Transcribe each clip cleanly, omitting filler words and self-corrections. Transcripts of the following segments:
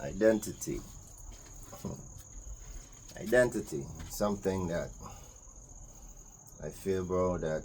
Identity. Identity. Something that I feel, bro, that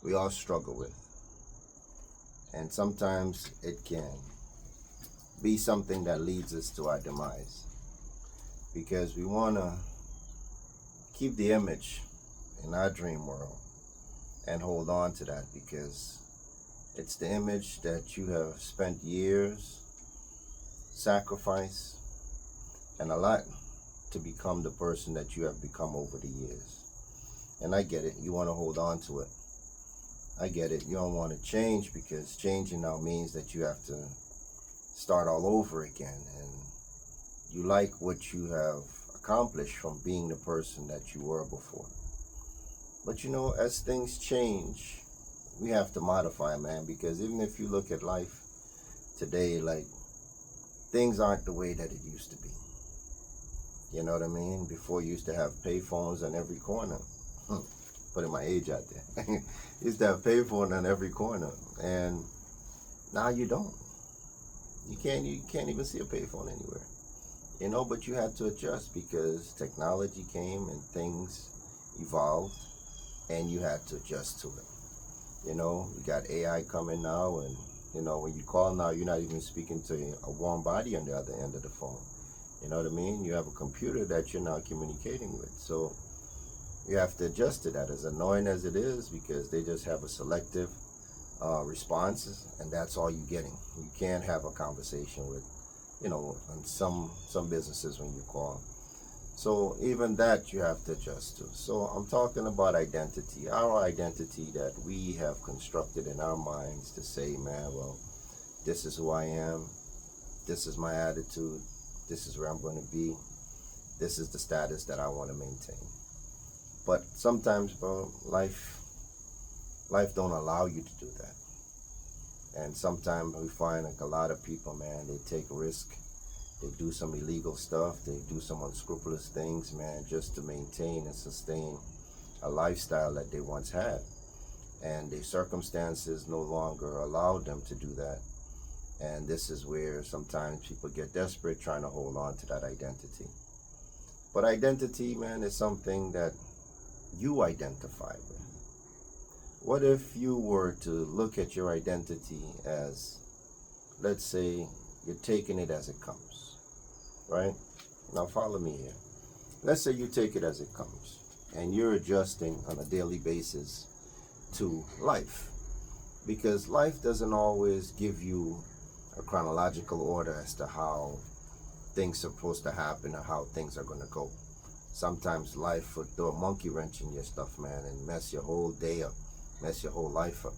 we all struggle with. And sometimes it can be something that leads us to our demise. Because we want to keep the image in our dream world and hold on to that because it's the image that you have spent years, sacrifice, and a lot to become the person that you have become over the years. And I get it, you want to hold on to it. I get it, you don't want to change because changing now means that you have to start all over again. And you like what you have accomplished from being the person that you were before. But you know, as things change, we have to modify, man, because even if you look at life today, like, things aren't the way that it used to be. You know what I mean? Before you used to have payphones on every corner. Putting my age out there. Used to have payphone on every corner. And now you don't. You can't even see a payphone anywhere. You know, but you had to adjust because technology came and things evolved and you had to adjust to it. You know, we got AI coming now, and you know, when you call now, you're not even speaking to a warm body on the other end of the phone. You know what I mean? You have a computer that you're now communicating with. So you have to adjust to that, as annoying as it is, because they just have a selective responses, and that's all you're getting. You can't have a conversation with, you know, on some businesses when you call. So even that you have to adjust to. So I'm talking about identity, our identity that we have constructed in our minds to say, man, well, this is who I am, this is my attitude, this is where I'm going to be, this is the status that I want to maintain. But sometimes, bro, life don't allow you to do that. And sometimes we find like a lot of people, man, they take risk. They do some illegal stuff. They do some unscrupulous things, man, just to maintain and sustain a lifestyle that they once had. And the circumstances no longer allow them to do that. And this is where sometimes people get desperate trying to hold on to that identity. But identity, man, is something that you identify with. What if you were to look at your identity as, let's say, you're taking it as it comes, right? Now follow me here. Let's say you take it as it comes, and you're adjusting on a daily basis to life. Because life doesn't always give you a chronological order as to how things are supposed to happen or how things are going to go. Sometimes life would throw a monkey wrench in your stuff, man, and mess your whole day up, mess your whole life up.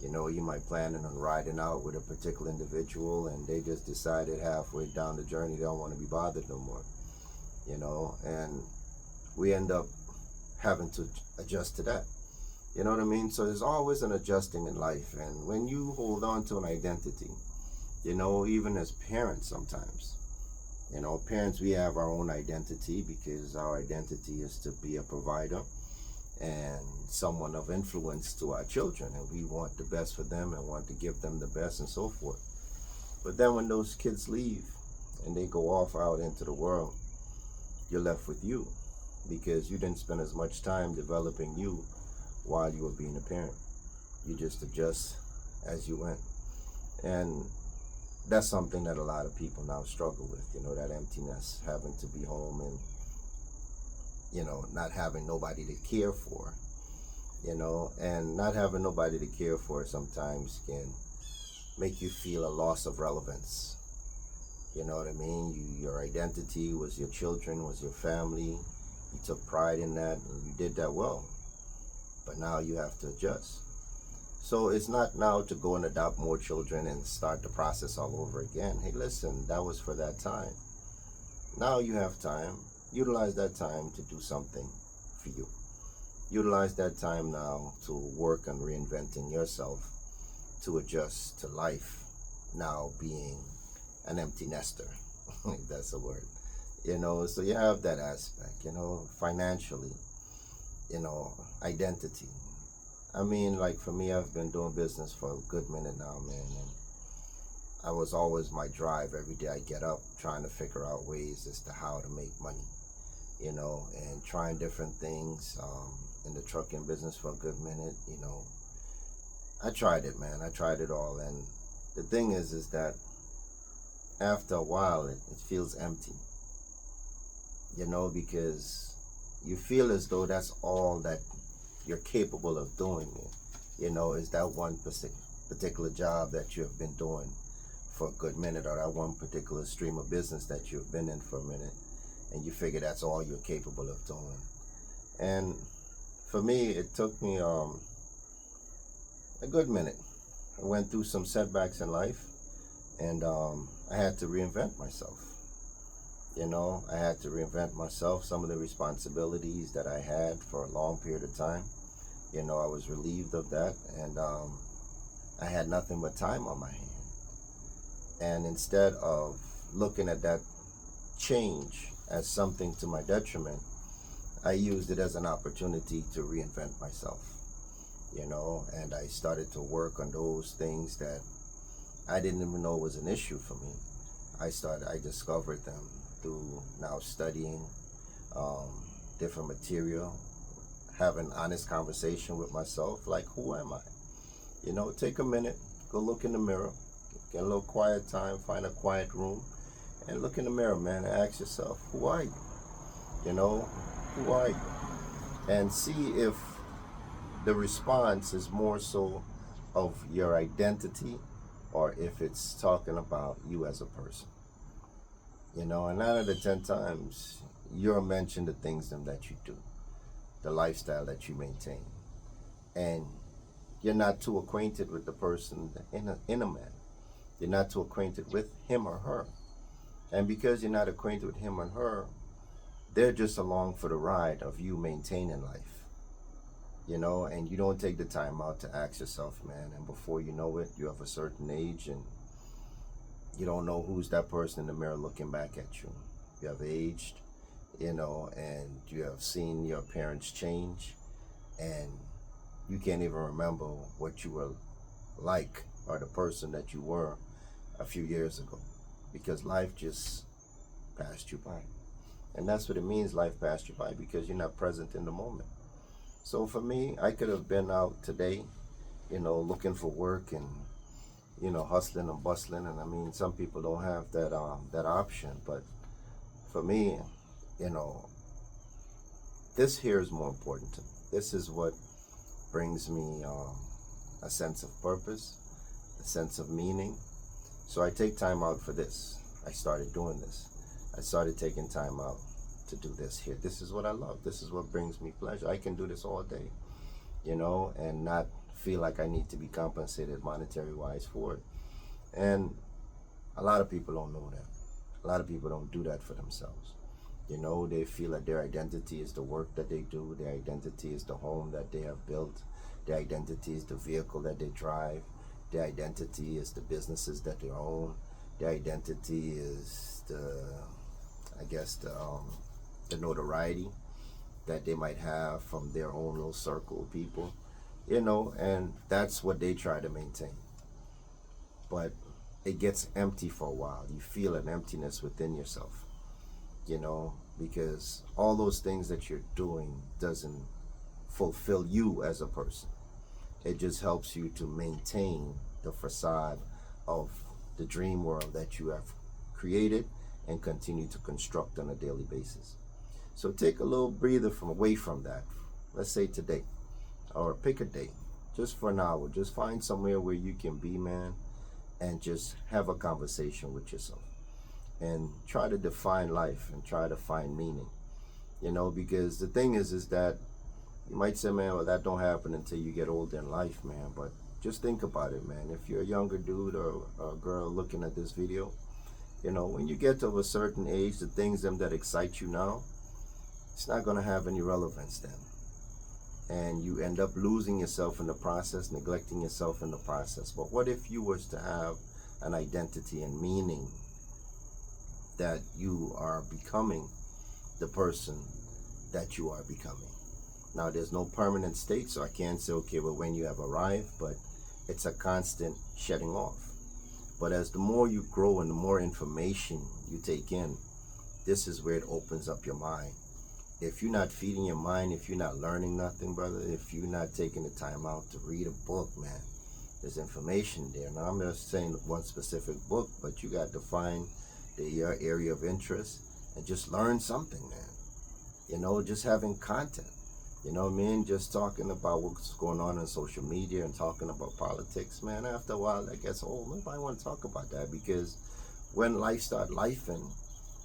You know, you might planning on riding out with a particular individual and they just decided halfway down the journey they don't want to be bothered no more. You know, and we end up having to adjust to that. You know what I mean? So there's always an adjusting in life. And when you hold on to an identity, you know, even as parents sometimes, you know, parents, we have our own identity because our identity is to be a provider and someone of influence to our children, and we want the best for them and want to give them the best and so forth. But then when those kids leave and they go off out into the world, you're left with you because you didn't spend as much time developing you while you were being a parent. You just adjust as you went. And that's something that a lot of people now struggle with, you know, that emptiness, having to be home and, you know, not having nobody to care for, you know, and not having nobody to care for sometimes can make you feel a loss of relevance. You know what I mean? Your identity was your children, was your family. You took pride in that and you did that well. But now you have to adjust. So it's not now to go and adopt more children and start the process all over again. Hey, listen, that was for that time. Now you have time. Utilize that time to do something for you. Utilize that time now to work on reinventing yourself, to adjust to life now being an empty nester. If that's a word. You know, so you have that aspect, you know, financially, you know, identity. I mean, like for me, I've been doing business for a good minute now, man, and I was always my drive. Every day I get up trying to figure out ways as to how to make money, and trying different things in the trucking business for a good minute. I tried it, man. I tried it all. And the thing is that after a while, it feels empty, because you feel as though that's all that you're capable of doing. Is that one particular job that you have been doing for a good minute, or that one particular stream of business that you've been in for a minute, and you figure that's all you're capable of doing. And for me, it took me a good minute. I went through some setbacks in life, and I had to reinvent myself. I had to reinvent myself. Some of the responsibilities that I had for a long period of time, I was relieved of that, and I had nothing but time on my hand. And instead of looking at that change as something to my detriment, I used it as an opportunity to reinvent myself, and I started to work on those things that I didn't even know was an issue for me. I discovered them through now studying different material, having honest conversation with myself, like, who am I? Take a minute, go look in the mirror, get a little quiet time, find a quiet room, and look in the mirror, man, and ask yourself, who are you? Who are you? And see if the response is more so of your identity, or if it's talking about you as a person. And 9 out of 10 times, you'll mention the things that you do, the lifestyle that you maintain. And you're not too acquainted with the person in a man. You're not too acquainted with him or her. And because you're not acquainted with him or her, they're just along for the ride of you maintaining life. And you don't take the time out to ask yourself, man, and before you know it, you have a certain age and you don't know who's that person in the mirror looking back at you. You have aged, and you have seen your appearance change, and you can't even remember what you were like or the person that you were a few years ago, because life just passed you by. And that's what it means, life passed you by, because you're not present in the moment. So for me, I could have been out today, looking for work and, hustling and bustling. And I mean, some people don't have that option. But for me, this here is more important to me. This is what brings me a sense of purpose, a sense of meaning. So I take time out for this. I started doing this. I started taking time out to do this here. This is what I love. This is what brings me pleasure. I can do this all day, and not feel like I need to be compensated monetary wise for it. And a lot of people don't know that. A lot of people don't do that for themselves. They feel that their identity is the work that they do. Their identity is the home that they have built. Their identity is the vehicle that they drive. Their identity is the businesses that they own. Their identity is the notoriety that they might have from their own little circle of people, and that's what they try to maintain. But it gets empty for a while. You feel an emptiness within yourself, because all those things that you're doing doesn't fulfill you as a person. It just helps you to maintain the facade of the dream world that you have created and continue to construct on a daily basis. So take a little breather away from that. Let's say today, or pick a day, just for an hour. Just find somewhere where you can be, man, and just have a conversation with yourself. And try to define life and try to find meaning. Because the thing is that you might say, man, well, that don't happen until you get older in life, man. But just think about it, man. If you're a younger dude or a girl looking at this video, when you get to a certain age, the things that excite you now, it's not going to have any relevance then. And you end up losing yourself in the process, neglecting yourself in the process. But what if you was to have an identity and meaning that you are becoming the person that you are becoming? Now, there's no permanent state, so I can't say, okay, well, when you have arrived, but it's a constant shedding off. But as the more you grow and the more information you take in, this is where it opens up your mind. If you're not feeding your mind, if you're not learning nothing, brother, if you're not taking the time out to read a book, man, there's information there. Now, I'm not saying one specific book, but you got to find your area of interest and just learn something, man. You know, just having content. You know what I mean? Just talking about what's going on social media and talking about politics, man. After a while, that gets old. Nobody want to talk about that, because when life start lifing,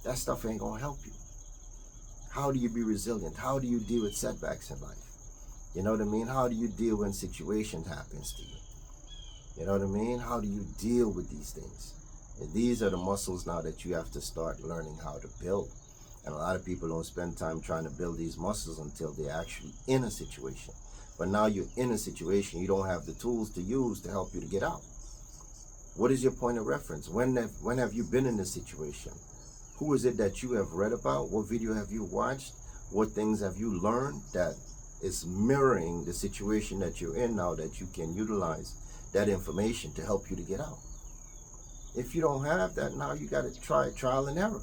that stuff ain't gonna help you. How do you be resilient? How do you deal with setbacks in life? You know what I mean? How do you deal when situations happens to you? You know what I mean? How do you deal with these things? And these are the muscles now that you have to start learning how to build. And a lot of people don't spend time trying to build these muscles until they're actually in a situation. But now you're in a situation, you don't have the tools to use to help you to get out. What is your point of reference? When have you been in this situation? Who is it that you have read about? What video have you watched? What things have you learned that is mirroring the situation that you're in now, that you can utilize that information to help you to get out? If you don't have that, now you got to try trial and error.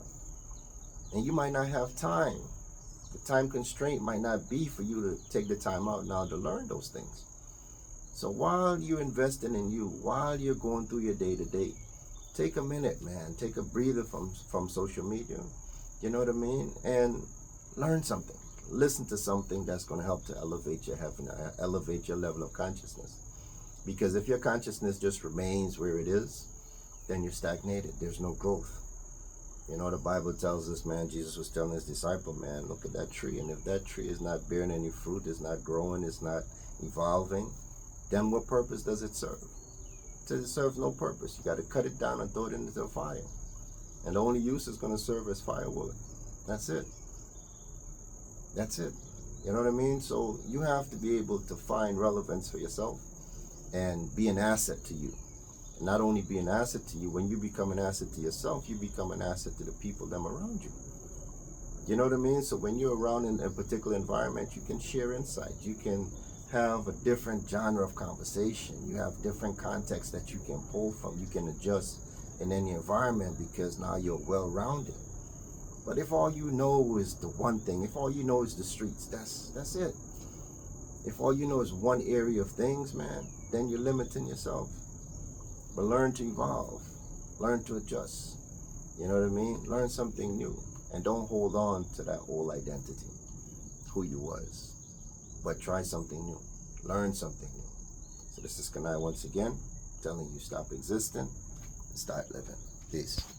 And you might not have time. The time constraint might not be for you to take the time out now to learn those things. So while you're investing in you, while you're going through your day-to-day, take a minute, man. Take a breather from social media. You know what I mean? And learn something. Listen to something that's going to help to elevate your heaven, elevate your level of consciousness. Because if your consciousness just remains where it is, then you're stagnated. There's no growth. You know, the Bible tells us, man, Jesus was telling his disciple, man, look at that tree. And if that tree is not bearing any fruit, it's not growing, it's not evolving, then what purpose does it serve? It serves no purpose. You got to cut it down and throw it into the fire. And the only use is going to serve as firewood. That's it. That's it. You know what I mean? So you have to be able to find relevance for yourself and be an asset to you. And not only be an asset to you, when you become an asset to yourself, you become an asset to the people that are around you. You know what I mean? So when you're around in a particular environment, you can share insight. You can have a different genre of conversation. You have different contexts that you can pull from. You can adjust in any environment because now you're well-rounded. But if all you know is the one thing, if all you know is the streets, that's it. If all you know is one area of things, man, then you're limiting yourself. But learn to evolve, learn to adjust. You know what I mean? Learn something new, and don't hold on to that old identity, who you was. But try something new, learn something new. So this is Kanai once again, telling you stop existing and start living. Peace.